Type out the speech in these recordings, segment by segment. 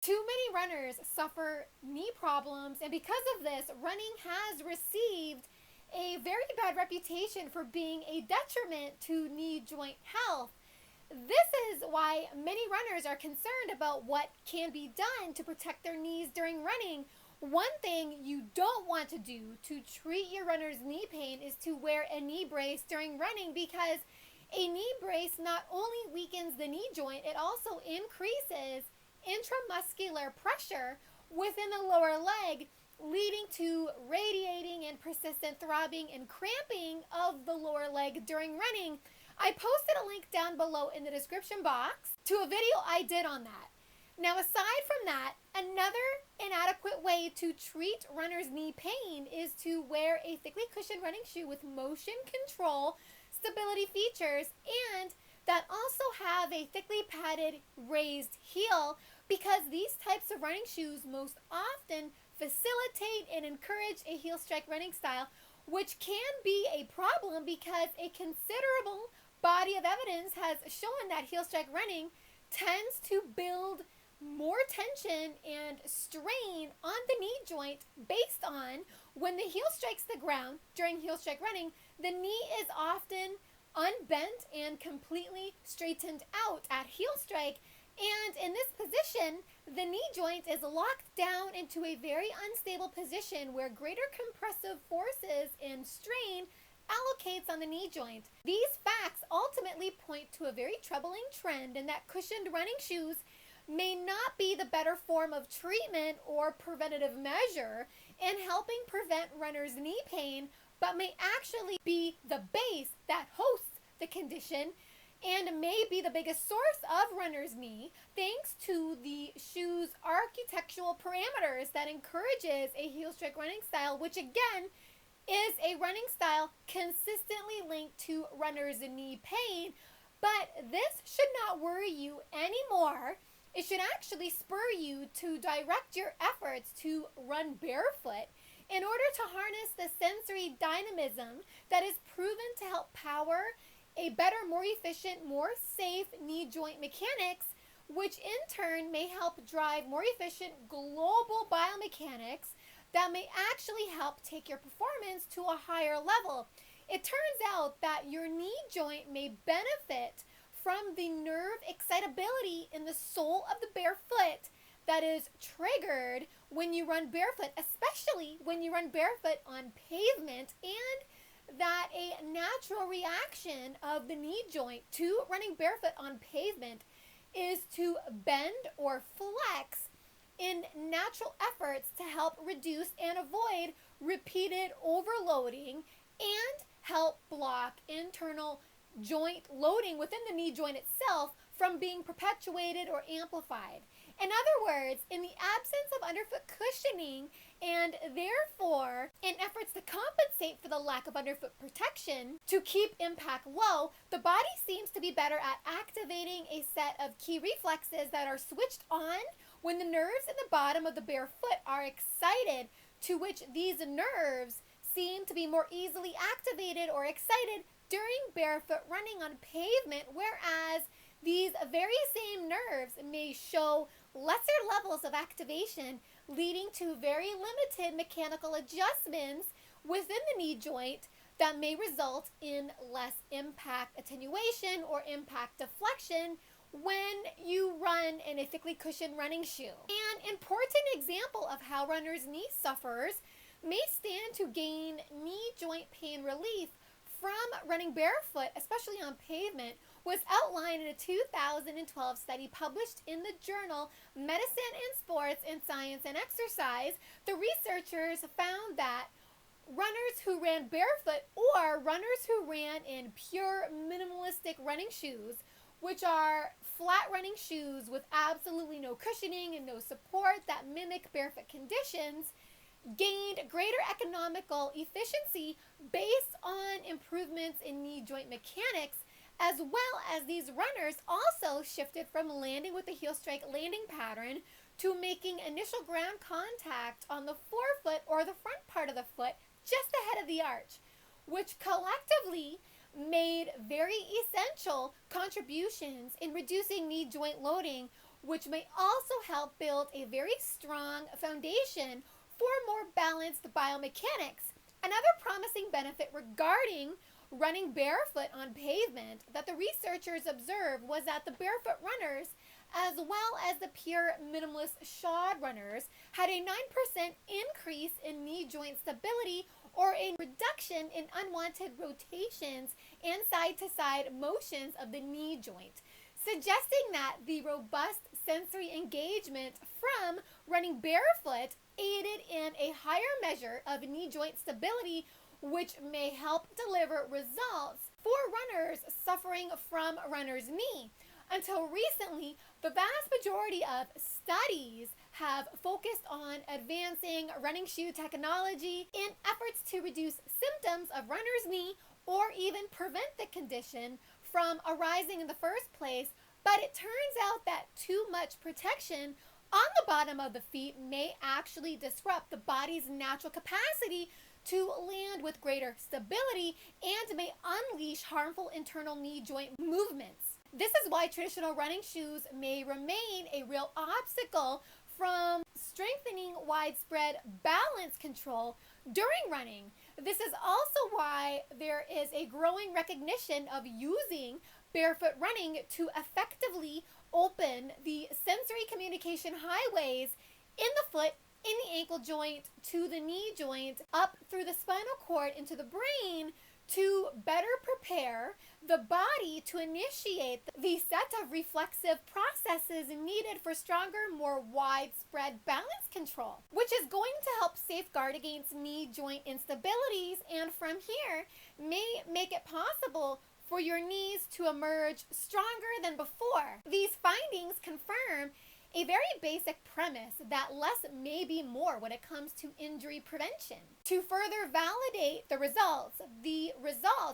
Too many runners suffer knee problems, and because of this, running has received a very bad reputation for being a detriment to knee joint health. This is why many runners are concerned about what can be done to protect their knees during running. One thing you don't want to do to treat your runner's knee pain is to wear a knee brace during running, because a knee brace not only weakens the knee joint, it also increases intramuscular pressure within the lower leg, leading to radiating and persistent throbbing and cramping of the lower leg during running. I posted a link down below in the description box to a video I did on that. Now, aside from that, another inadequate way to treat runner's knee pain is to wear a thickly cushioned running shoe with motion control stability features, and that also have a thickly padded raised heel, because these types of running shoes most often facilitate and encourage a heel strike running style, which can be a problem because a considerable body of evidence has shown that heel strike running tends to build more tension and strain on the knee joint based on when the heel strikes the ground during heel strike running, the knee is often unbent and completely straightened out at heel strike. And in this position, the knee joint is locked down into a very unstable position where greater compressive forces and strain allocates on the knee joint. These facts ultimately point to a very troubling trend in that cushioned running shoes may not be the better form of treatment or preventative measure in helping prevent runners' knee pain, but may actually be the base that hosts the condition and may be the biggest source of runner's knee, thanks to the shoe's architectural parameters that encourages a heel strike running style, which again is a running style consistently linked to runner's knee pain. But this should not worry you anymore. It should actually spur you to direct your efforts to run barefoot in order to harness the sensory dynamism that is proven to help power a better, more efficient, more safe knee joint mechanics, which in turn may help drive more efficient global biomechanics that may actually help take your performance to a higher level. It turns out that your knee joint may benefit from the nerve excitability in the sole of the bare foot that is triggered when you run barefoot, especially when you run barefoot on pavement, and that a natural reaction of the knee joint to running barefoot on pavement is to bend or flex in natural efforts to help reduce and avoid repeated overloading and help block internal joint loading within the knee joint itself from being perpetuated or amplified. In other words, in the absence of underfoot cushioning, and therefore in efforts to compensate for the lack of underfoot protection to keep impact low, the body seems to be better at activating a set of key reflexes that are switched on when the nerves in the bottom of the bare foot are excited, to which these nerves seem to be more easily activated or excited during barefoot running on pavement, whereas these very same nerves may show lesser levels of activation, leading to very limited mechanical adjustments within the knee joint that may result in less impact attenuation or impact deflection when you run in a thickly cushioned running shoe. An important example of how runners' knee sufferers may stand to gain knee joint pain relief from running barefoot, especially on pavement, was outlined in a 2012 study published in the journal Medicine and Sports and Science and Exercise. The researchers found that runners who ran barefoot or runners who ran in pure minimalistic running shoes, which are flat running shoes with absolutely no cushioning and no support that mimic barefoot conditions, gained greater economical efficiency based on improvements in knee joint mechanics, as well as these runners also shifted from landing with the heel strike landing pattern to making initial ground contact on the forefoot or the front part of the foot just ahead of the arch, which collectively made very essential contributions in reducing knee joint loading which may also help build a very strong foundation for more balanced biomechanics. Another promising benefit regarding running barefoot on pavement that the researchers observed was that the barefoot runners, as well as the pure minimalist shod runners, had a 9% increase in knee joint stability or a reduction in unwanted rotations and side-to-side motions of the knee joint, suggesting that the robust sensory engagement from running barefoot aided in a higher measure of knee joint stability, which may help deliver results for runners suffering from runner's knee. Until recently, the vast majority of studies have focused on advancing running shoe technology in efforts to reduce symptoms of runner's knee or even prevent the condition from arising in the first place, but it turns out that too much protection on the bottom of the feet may actually disrupt the body's natural capacity to land with greater stability and may unleash harmful internal knee joint movements. This is why traditional running shoes may remain a real obstacle from strengthening widespread balance control during running. This is also why there is a growing recognition of using barefoot running to effectively open the sensory communication highways in the foot, in the ankle joint, to the knee joint, up through the spinal cord into the brain, to better prepare the body to initiate the set of reflexive processes needed for stronger, more widespread balance control, which is going to help safeguard against knee joint instabilities and from here may make it possible for your knees to emerge stronger than before. These findings confirm a very basic premise that less may be more when it comes to injury prevention. To further validate the results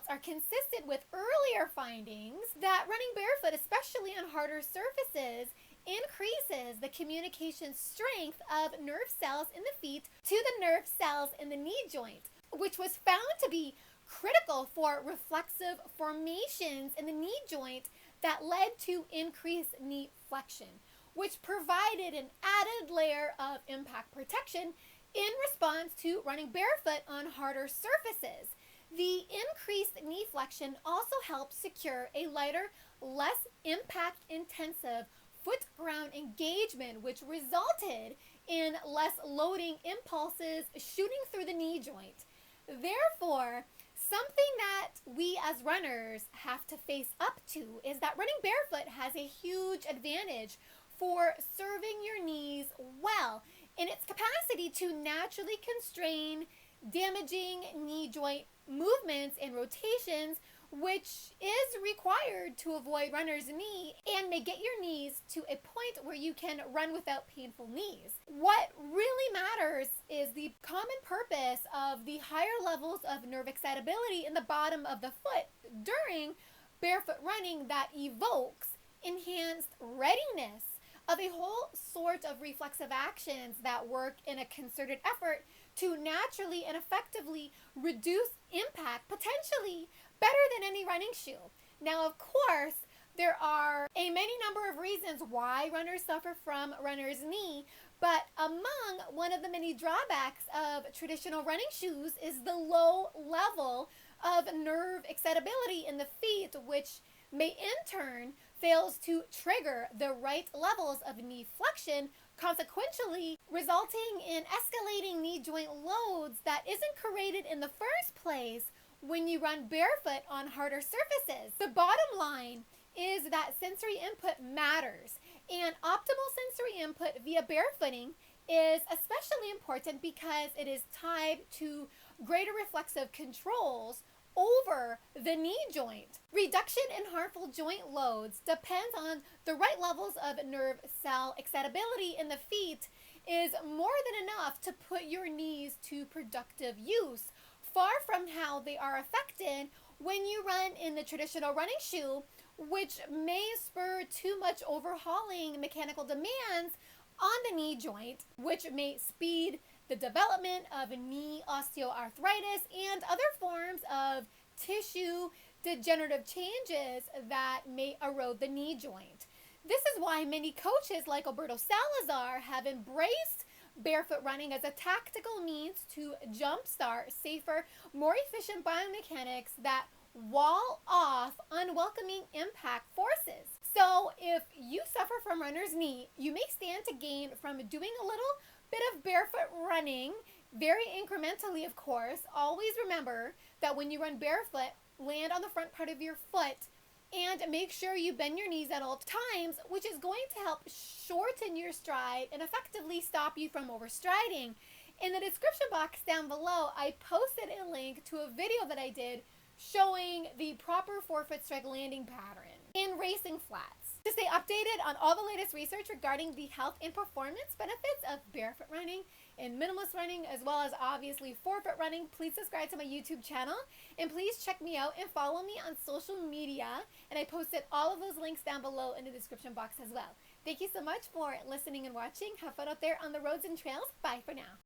are consistent with earlier findings that running barefoot, especially on harder surfaces, increases the communication strength of nerve cells in the feet to the nerve cells in the knee joint, which was found to be critical for reflexive formations in the knee joint that led to increased knee flexion, which provided an added layer of impact protection in response to running barefoot on harder surfaces. The increased knee flexion also helped secure a lighter, less impact-intensive foot-ground engagement, which resulted in less loading impulses shooting through the knee joint. Therefore, something that we as runners have to face up to is that running barefoot has a huge advantage for serving your knees well in its capacity to naturally constrain damaging knee joint movements and rotations, which is required to avoid runner's knee and may get your knees to a point where you can run without painful knees. What really matters is the common purpose of the higher levels of nerve excitability in the bottom of the foot during barefoot running that evokes enhanced readiness of a whole sort of reflexive actions that work in a concerted effort to naturally and effectively reduce impact, potentially better than any running shoe. Now, of course, there are a many number of reasons why runners suffer from runner's knee, but among one of the many drawbacks of traditional running shoes is the low level of nerve excitability in the feet, which may in turn fails to trigger the right levels of knee flexion, consequentially resulting in escalating knee joint loads that isn't created in the first place when you run barefoot on harder surfaces. The bottom line is that sensory input matters, and optimal sensory input via barefooting is especially important because it is tied to greater reflexive controls over the knee joint. Reduction in harmful joint loads depends on the right levels of nerve cell excitability in the feet is more than enough to put your knees to productive use, far from how they are affected when you run in the traditional running shoe, which may spur too much overhauling mechanical demands on the knee joint, which may speed the development of knee osteoarthritis and other forms of tissue degenerative changes that may erode the knee joint. This is why many coaches like Alberto Salazar have embraced barefoot running as a tactical means to jumpstart safer, more efficient biomechanics that wall off unwelcoming impact forces. So, if you suffer from runner's knee, you may stand to gain from doing a little bit of barefoot running, very incrementally, of course. Always remember that when you run barefoot, land on the front part of your foot and make sure you bend your knees at all times, which is going to help shorten your stride and effectively stop you from overstriding. In the description box down below, I posted a link to a video that I did showing the proper forefoot strike landing pattern in racing flats. To stay updated on all the latest research regarding the health and performance benefits of barefoot running and minimalist running, as well as obviously forefoot running, please subscribe to my YouTube channel, and please check me out and follow me on social media, and I posted all of those links down below in the description box as well. Thank you so much for listening and watching. Have fun out there on the roads and trails. Bye for now.